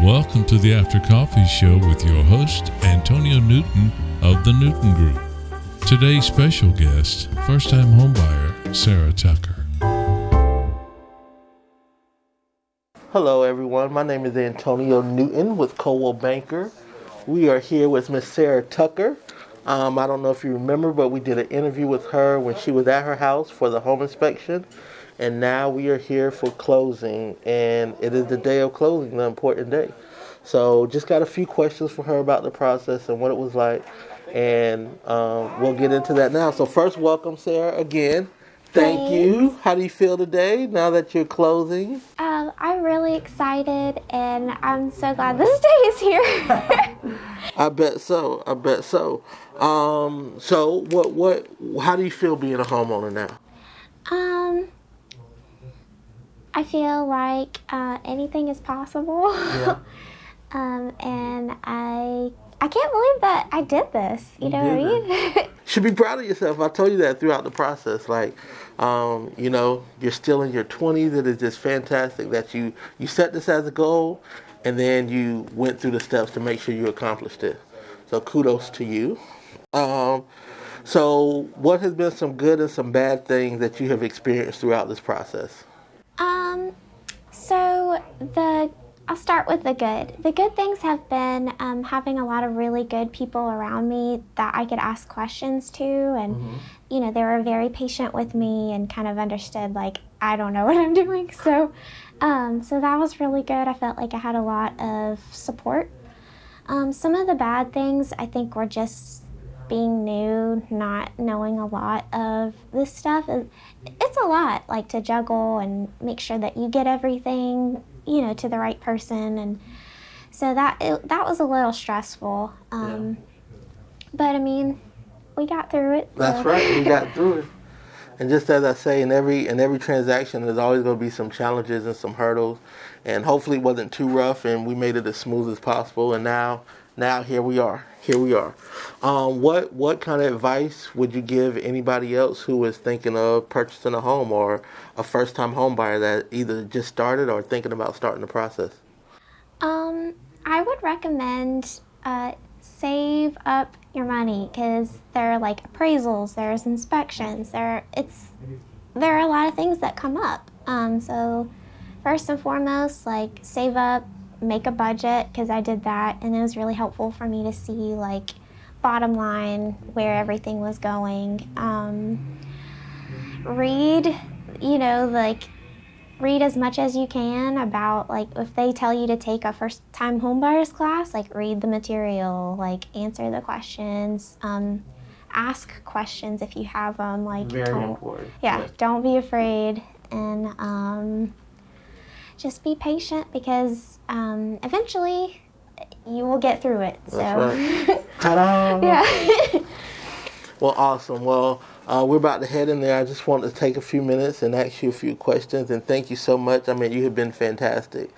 Welcome to the After Coffee Show with your host, Antonio Newton of the Newton Group. Today's special guest, first-time homebuyer, Sarah Tucker. Hello, everyone. My name is Antonio Newton with Coldwell Banker. We are here with Miss Sarah Tucker. I don't know if you remember, but we did an interview with her when she was at her house for the home inspection. And now we are here for closing, and it is the day of closing, the important day. So just got a few questions for her about the process and what it was like, and we'll get into that now. So first, welcome, Sarah, again. Thank you. How do you feel today now that you're closing? I'm really excited, and I'm so glad this day is here. I bet so. How do you feel being a homeowner now? I feel like anything is possible. Yeah. And I can't believe that I did this. You know what I mean? You should be proud of yourself. I told you that throughout the process. You're still in your 20s. It is just fantastic that you set this as a goal, and then you went through the steps to make sure you accomplished it. So kudos to you. So what has been some good and some bad things that you have experienced throughout this process? I'll start with the good. The good things have been having a lot of really good people around me that I could ask questions to, and they were very patient with me and kind of understood like I don't know what I'm doing. So that was really good. I felt like I had a lot of support. Some of the bad things I think were just being new, not knowing a lot of this stuff. It's a lot, like to juggle and make sure that you get everything, to the right person, and so that was a little stressful. But I mean, we got through it. That's right, we got through it. And just as I say, in every transaction, there's always going to be some challenges and some hurdles. And hopefully, it wasn't too rough, and we made it as smooth as possible. And now here we are. What kind of advice would you give anybody else who is thinking of purchasing a home or a first-time home buyer that either just started or thinking about starting the process? I would recommend save up your money, because there are like appraisals, there's inspections, there are a lot of things that come up. So first and foremost, like save up, make a budget, because I did that, and it was really helpful for me to see like bottom line where everything was going. Read as much as you can about, like, if they tell you to take a first-time homebuyers class, like read the material, like answer the questions, ask questions if you have them. Like, very important. Yeah, yes. Don't be afraid, and just be patient, because eventually you will get through it. That's right. Ta-da! Yeah. Well, awesome. Well, we're about to head in there. I just wanted to take a few minutes and ask you a few questions, and thank you so much. I mean, you have been fantastic.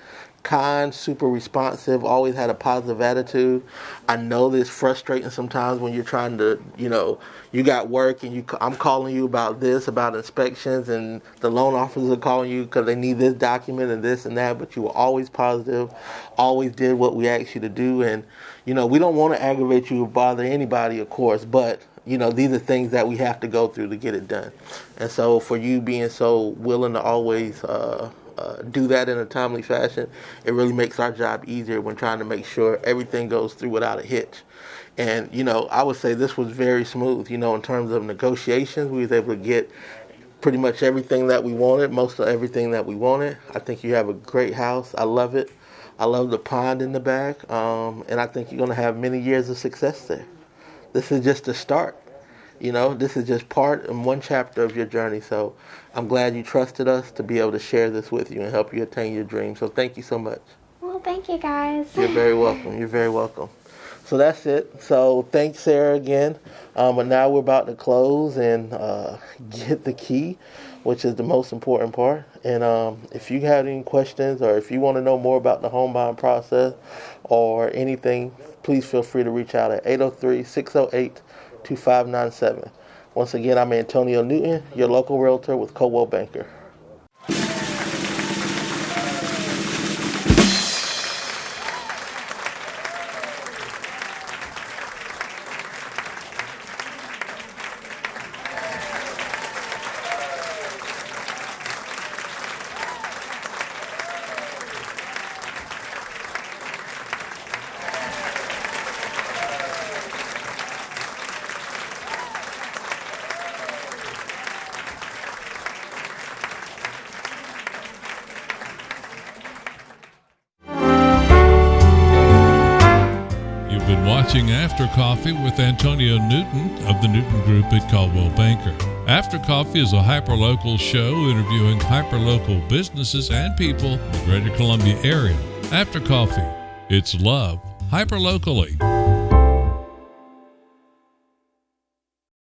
Kind, super responsive, always had a positive attitude. I know that it's frustrating sometimes when you're trying to, you got work and I'm calling you about inspections, and the loan officers are calling you because they need this document and this and that, but you were always positive, always did what we asked you to do. And, we don't want to aggravate you or bother anybody, of course, but these are things that we have to go through to get it done. And so for you being so willing to always do that in a timely fashion, it really makes our job easier when trying to make sure everything goes through without a hitch. And, I would say this was very smooth, in terms of negotiations. We was able to get pretty much everything that we wanted, most of everything that we wanted. I think you have a great house. I love it. I love the pond in the back. And I think you're going to have many years of success there. This is just the start. This is just part and one chapter of your journey. So I'm glad you trusted us to be able to share this with you and help you attain your dreams. So thank you so much. Well, thank you, guys. You're very welcome. So that's it. So thanks, Sarah, again. But now we're about to close and get the key, which is the most important part. And if you have any questions, or if you want to know more about the home buying process or anything, please feel free to reach out at 803-608-2597. Once again, I'm Antonio Newton, your local realtor with Coldwell Banker. watching After Coffee with Antonio Newton of the Newton Group at Caldwell Banker. After Coffee is a hyperlocal show interviewing hyperlocal businesses and people in the Greater Columbia area. After Coffee, it's love hyperlocally.